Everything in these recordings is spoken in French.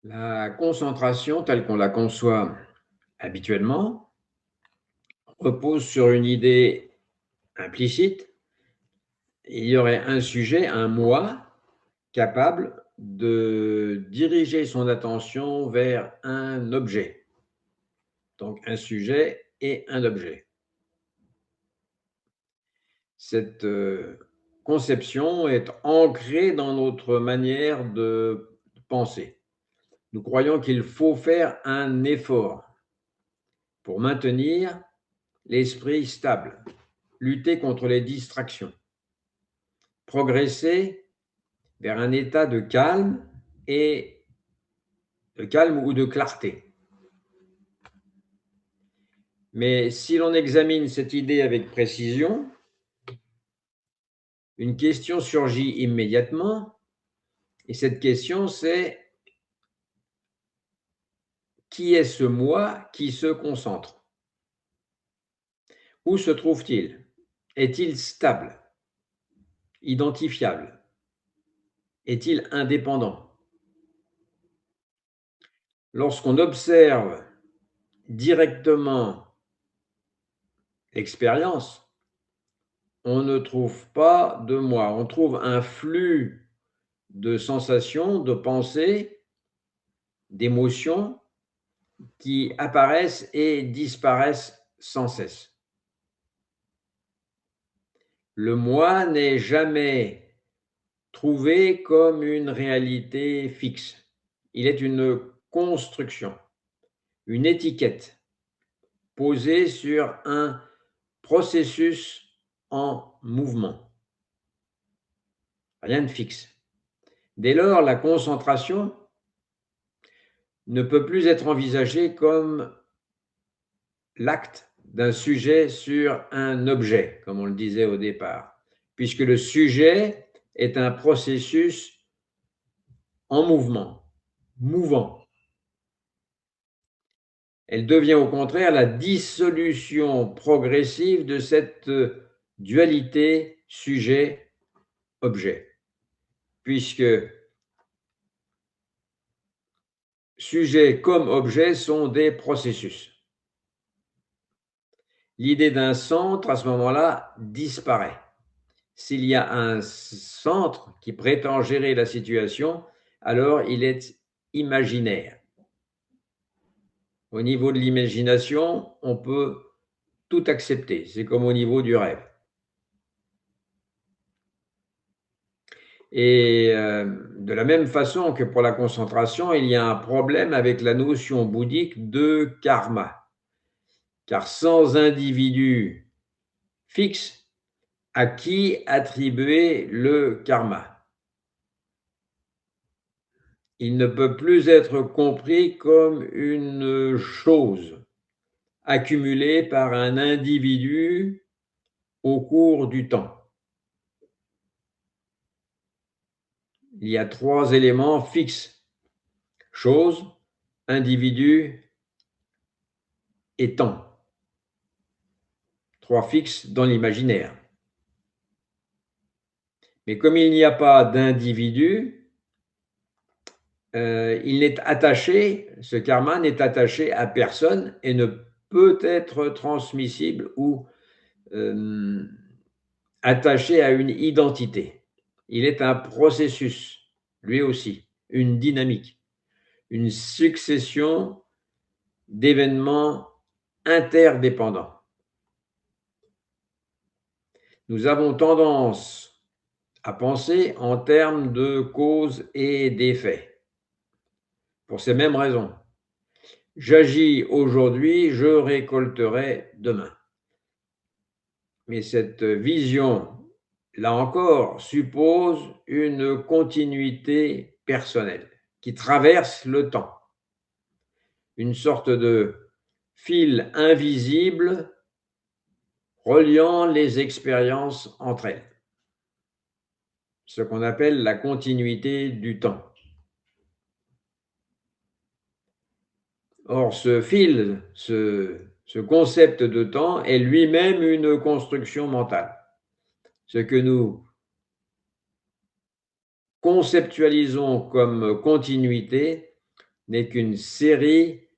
La concentration, telle qu'on la conçoit habituellement, repose sur une idée implicite. Il y aurait un sujet, un moi, capable de diriger son attention vers un objet. Donc un sujet et un objet. Cette conception est ancrée dans notre manière de penser. Nous croyons qu'il faut faire un effort pour maintenir l'esprit stable, lutter contre les distractions, progresser vers un état de calme ou de clarté. Mais si l'on examine cette idée avec précision, une question surgit immédiatement, et cette question c'est: qui est ce moi qui se concentre? Où se trouve-t-il? Est-il stable? Identifiable? Est-il indépendant? Lorsqu'on observe directement l'expérience, on ne trouve pas de moi, on trouve un flux de sensations, de pensées, d'émotions qui apparaissent et disparaissent sans cesse. Le moi n'est jamais trouvé comme une réalité fixe. Il est une construction, une étiquette posée sur un processus en mouvement. Rien de fixe. Dès lors, la concentration ne peut plus être envisagée comme l'acte d'un sujet sur un objet, comme on le disait au départ, puisque le sujet est un processus en mouvement, mouvant. Elle devient au contraire la dissolution progressive de cette dualité sujet-objet, puisque sujet comme objet sont des processus. L'idée d'un centre, à ce moment-là, disparaît. S'il y a un centre qui prétend gérer la situation, alors il est imaginaire. Au niveau de l'imagination, on peut tout accepter. C'est comme au niveau du rêve. Et de la même façon que pour la concentration, il y a un problème avec la notion bouddhique de karma. Car sans individu fixe, à qui attribuer le karma? Il ne peut plus être compris comme une chose accumulée par un individu au cours du temps. Il y a trois éléments fixes: chose, individu et temps. Trois fixes dans l'imaginaire. Mais comme il n'y a pas d'individu, ce karma n'est attaché à personne et ne peut être transmissible ou attaché à une identité. Il est un processus, lui aussi, une dynamique, une succession d'événements interdépendants. Nous avons tendance à penser en termes de cause et d'effet. Pour ces mêmes raisons, j'agis aujourd'hui, je récolterai demain. Mais cette vision, là encore, suppose une continuité personnelle qui traverse le temps, une sorte de fil invisible reliant les expériences entre elles, ce qu'on appelle la continuité du temps. Or, ce fil, ce concept de temps est lui-même une construction mentale. Ce que nous conceptualisons comme continuité n'est qu'une série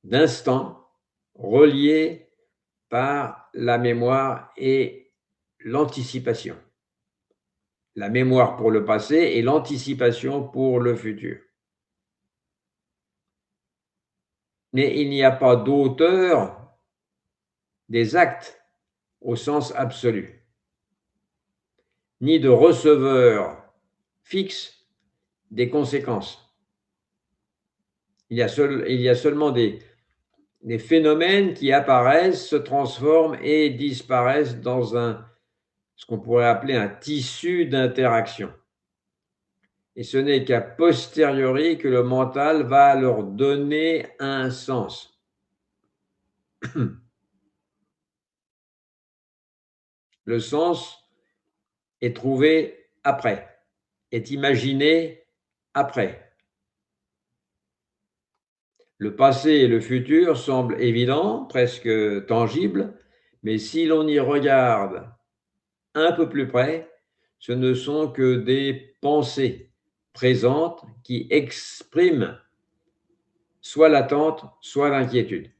d'instants reliés par la mémoire et l'anticipation. La mémoire pour le passé et l'anticipation pour le futur. Mais il n'y a pas d'auteur des actes au sens absolu, ni de receveur fixe des conséquences. Il y a seulement des phénomènes qui apparaissent, se transforment et disparaissent dans ce qu'on pourrait appeler un tissu d'interaction. Et ce n'est qu'a posteriori que le mental va leur donner un sens. Le sens est trouvé après, est imaginé après. Le passé et le futur semblent évidents, presque tangibles, mais si l'on y regarde un peu plus près, ce ne sont que des pensées présentes qui expriment soit l'attente, soit l'inquiétude.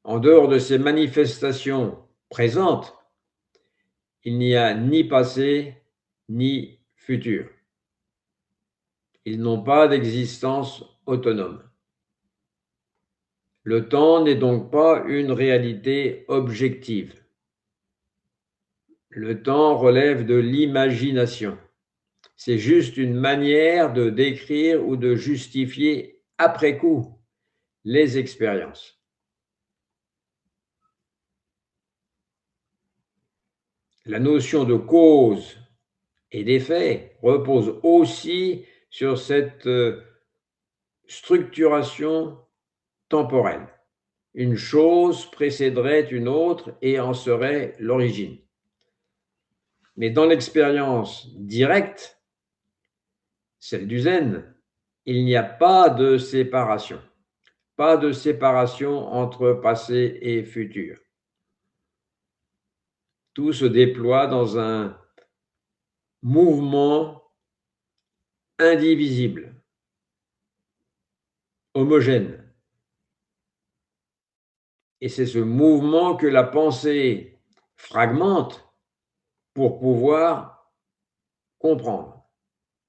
En dehors de ces manifestations présentes, il n'y a ni passé ni futur. Ils n'ont pas d'existence autonome. Le temps n'est donc pas une réalité objective. Le temps relève de l'imagination. C'est juste une manière de décrire ou de justifier après coup les expériences. La notion de cause et d'effet repose aussi sur cette structuration temporelle. Une chose précéderait une autre et en serait l'origine. Mais dans l'expérience directe, celle du zen, il n'y a pas de séparation. Pas de séparation entre passé et futur. Tout se déploie dans un mouvement indivisible, homogène. Et c'est ce mouvement que la pensée fragmente pour pouvoir comprendre.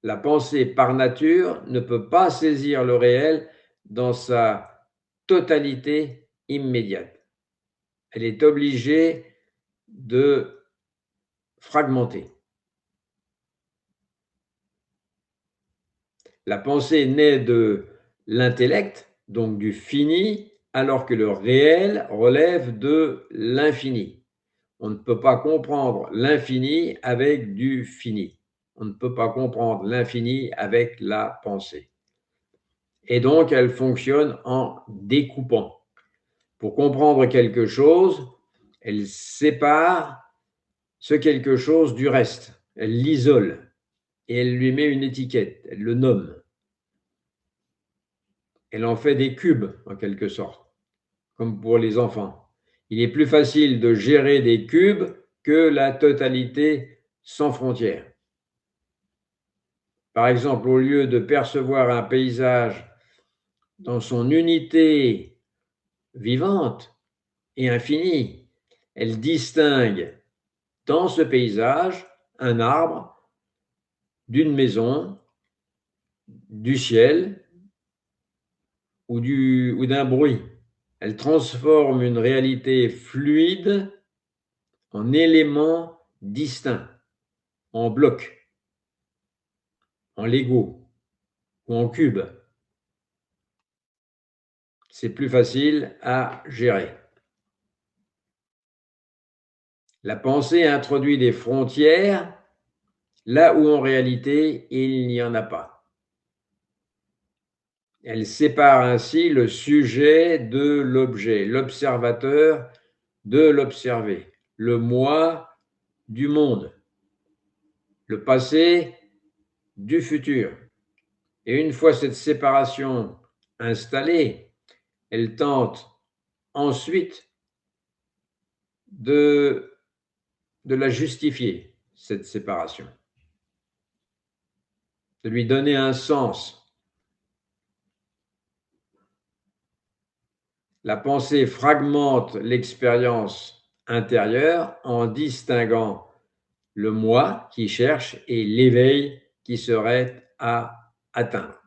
La pensée par nature ne peut pas saisir le réel dans sa totalité immédiate. Elle est obligée de fragmenter. La pensée naît de l'intellect, donc du fini, alors que le réel relève de l'infini. On ne peut pas comprendre l'infini avec du fini. On ne peut pas comprendre l'infini avec la pensée. Et donc, elle fonctionne en découpant. Pour comprendre quelque chose, elle sépare ce quelque chose du reste. Elle l'isole et elle lui met une étiquette, elle le nomme. Elle en fait des cubes, en quelque sorte, comme pour les enfants. Il est plus facile de gérer des cubes que la totalité sans frontières. Par exemple, au lieu de percevoir un paysage dans son unité vivante et infinie, elle distingue dans ce paysage un arbre, d'une maison, du ciel ou d'un bruit. Elle transforme une réalité fluide en éléments distincts, en blocs, en Lego ou en cubes. C'est plus facile à gérer. La pensée introduit des frontières là où en réalité il n'y en a pas. Elle sépare ainsi le sujet de l'objet, l'observateur de l'observé, le moi du monde, le passé du futur. Et une fois cette séparation installée, elle tente ensuite de la justifier, cette séparation. de lui donner un sens. La pensée fragmente l'expérience intérieure en distinguant le moi qui cherche et l'éveil qui serait à atteindre.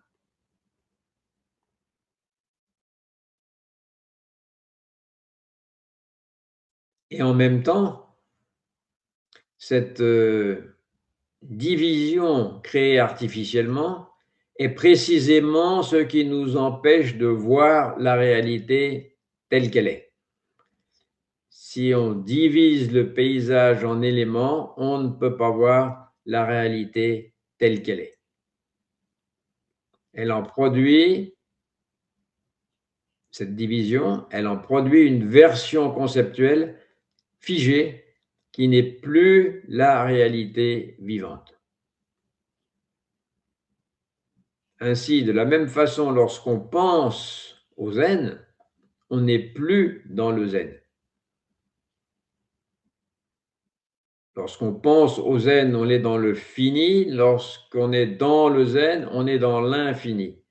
Et en même temps, cette division créée artificiellement est précisément ce qui nous empêche de voir la réalité telle qu'elle est. Si on divise le paysage en éléments, on ne peut pas voir la réalité telle qu'elle est. Elle en produit, cette division, elle en produit une version conceptuelle figée qui n'est plus la réalité vivante. Ainsi, de la même façon, lorsqu'on pense au zen, on n'est plus dans le zen. Lorsqu'on pense au zen, on est dans le fini. Lorsqu'on est dans le zen, on est dans l'infini.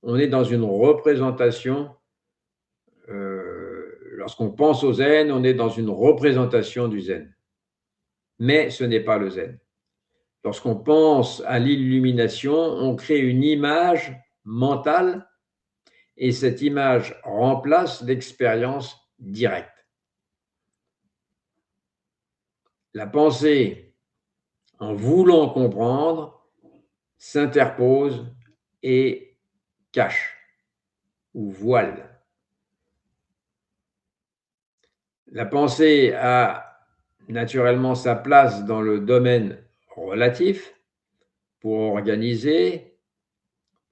On est dans une représentation. Lorsqu'on pense au zen, on est dans une représentation du zen. Mais ce n'est pas le zen. Lorsqu'on pense à l'illumination, on crée une image mentale et cette image remplace l'expérience directe. La pensée, en voulant comprendre, s'interpose et cache ou voile. La pensée a naturellement sa place dans le domaine relatif pour organiser,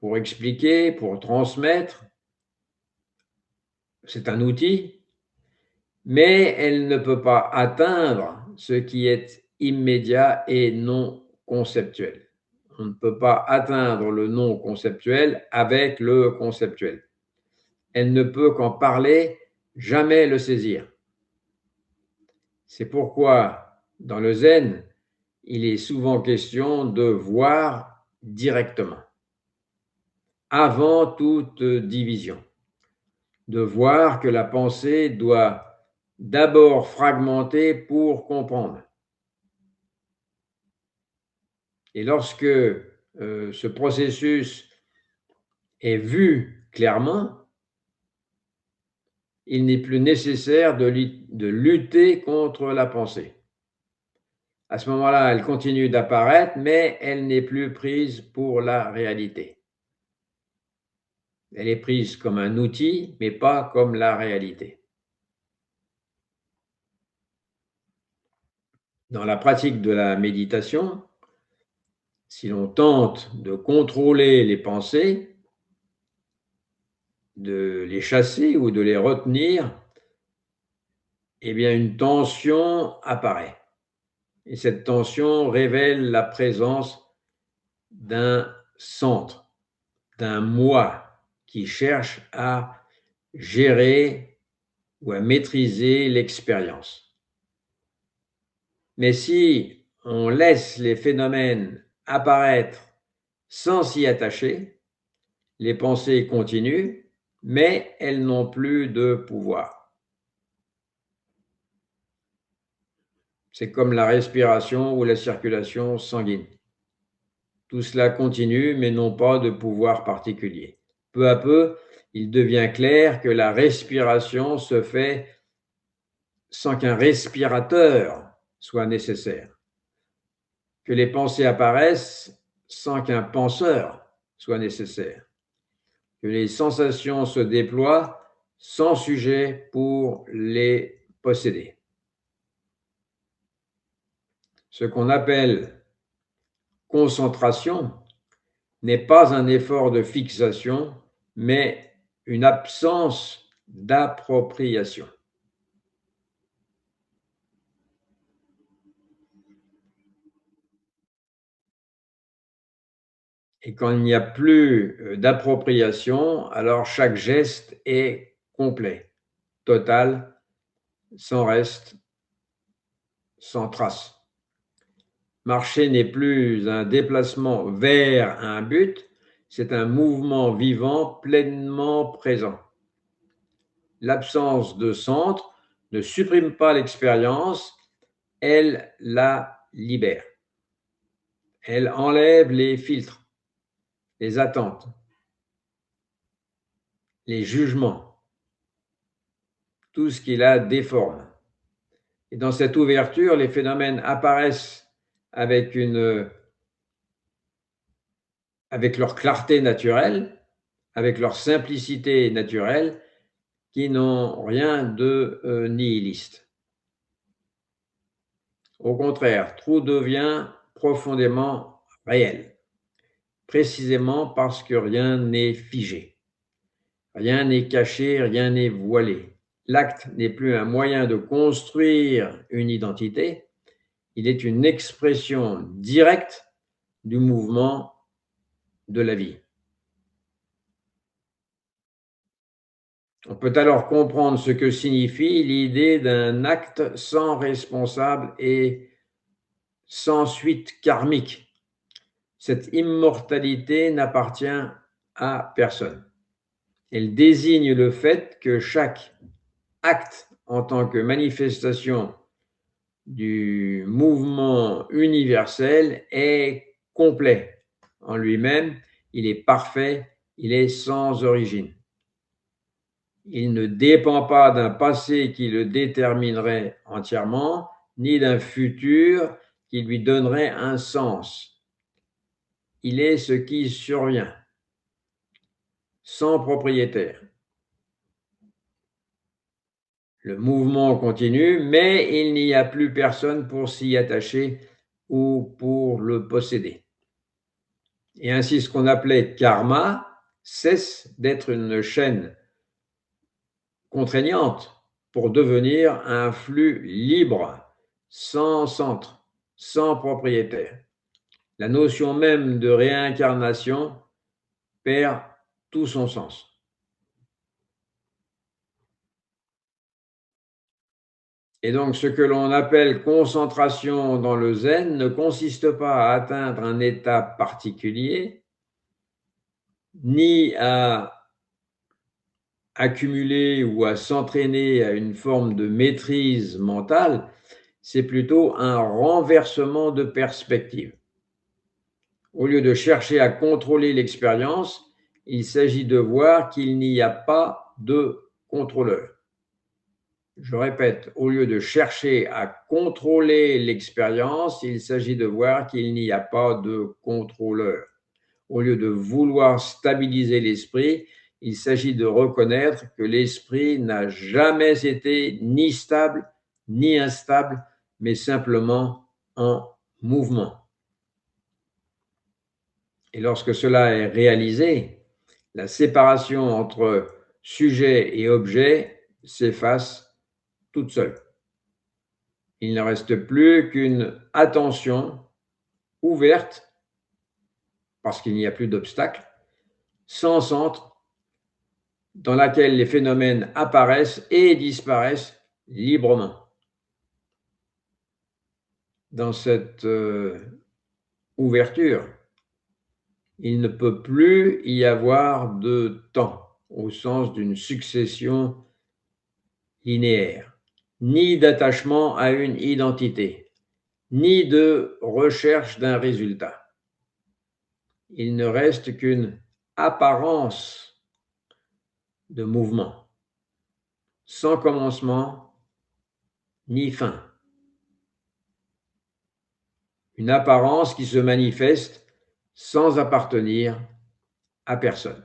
pour expliquer, pour transmettre. C'est un outil, mais elle ne peut pas atteindre ce qui est immédiat et non conceptuel. On ne peut pas atteindre le non conceptuel avec le conceptuel. Elle ne peut qu'en parler, jamais le saisir. C'est pourquoi, dans le zen, il est souvent question de voir directement, avant toute division, de voir que la pensée doit d'abord fragmenter pour comprendre. Et lorsque ce processus est vu clairement, il n'est plus nécessaire de lutter contre la pensée. À ce moment-là, elle continue d'apparaître, mais elle n'est plus prise pour la réalité. Elle est prise comme un outil, mais pas comme la réalité. Dans la pratique de la méditation, si l'on tente de contrôler les pensées, de les chasser ou de les retenir, eh bien une tension apparaît. Et cette tension révèle la présence d'un centre, d'un moi qui cherche à gérer ou à maîtriser l'expérience. Mais si on laisse les phénomènes apparaître sans s'y attacher, les pensées continuent, mais elles n'ont plus de pouvoir. C'est comme la respiration ou la circulation sanguine. Tout cela continue, mais n'ont pas de pouvoir particulier. Peu à peu, il devient clair que la respiration se fait sans qu'un respirateur soit nécessaire, que les pensées apparaissent sans qu'un penseur soit nécessaire, que les sensations se déploient sans sujet pour les posséder. Ce qu'on appelle concentration n'est pas un effort de fixation, mais une absence d'appropriation. Et quand il n'y a plus d'appropriation, alors chaque geste est complet, total, sans reste, sans trace. Marcher n'est plus un déplacement vers un but, c'est un mouvement vivant pleinement présent. L'absence de centre ne supprime pas l'expérience, elle la libère. Elle enlève les filtres, les attentes, les jugements, tout ce qui la déforme. Et dans cette ouverture, les phénomènes apparaissent avec leur clarté naturelle, avec leur simplicité naturelle, qui n'ont rien de nihiliste. Au contraire, tout devient profondément réel, précisément parce que rien n'est figé, rien n'est caché, rien n'est voilé. L'acte n'est plus un moyen de construire une identité, il est une expression directe du mouvement de la vie. On peut alors comprendre ce que signifie l'idée d'un acte sans responsable et sans suite karmique. Cette immortalité n'appartient à personne. Elle désigne le fait que chaque acte en tant que manifestation du mouvement universel est complet en lui-même, il est parfait, il est sans origine. Il ne dépend pas d'un passé qui le déterminerait entièrement, ni d'un futur qui lui donnerait un sens. Il est ce qui survient, sans propriétaire. Le mouvement continue, mais il n'y a plus personne pour s'y attacher ou pour le posséder. Et ainsi, ce qu'on appelait karma cesse d'être une chaîne contraignante pour devenir un flux libre, sans centre, sans propriétaire. La notion même de réincarnation perd tout son sens. Et donc, ce que l'on appelle concentration dans le zen ne consiste pas à atteindre un état particulier, ni à accumuler ou à s'entraîner à une forme de maîtrise mentale, c'est plutôt un renversement de perspective. Au lieu de chercher à contrôler l'expérience, il s'agit de voir qu'il n'y a pas de contrôleur. Je répète, au lieu de chercher à contrôler l'expérience, il s'agit de voir qu'il n'y a pas de contrôleur. Au lieu de vouloir stabiliser l'esprit, il s'agit de reconnaître que l'esprit n'a jamais été ni stable ni instable, mais simplement en mouvement. Et lorsque cela est réalisé, la séparation entre sujet et objet s'efface toute seule. Il ne reste plus qu'une attention ouverte, parce qu'il n'y a plus d'obstacle, sans centre, dans laquelle les phénomènes apparaissent et disparaissent librement. Dans cette ouverture, il ne peut plus y avoir de temps, au sens d'une succession linéaire, ni d'attachement à une identité, ni de recherche d'un résultat. Il ne reste qu'une apparence de mouvement, sans commencement ni fin. Une apparence qui se manifeste sans appartenir à personne.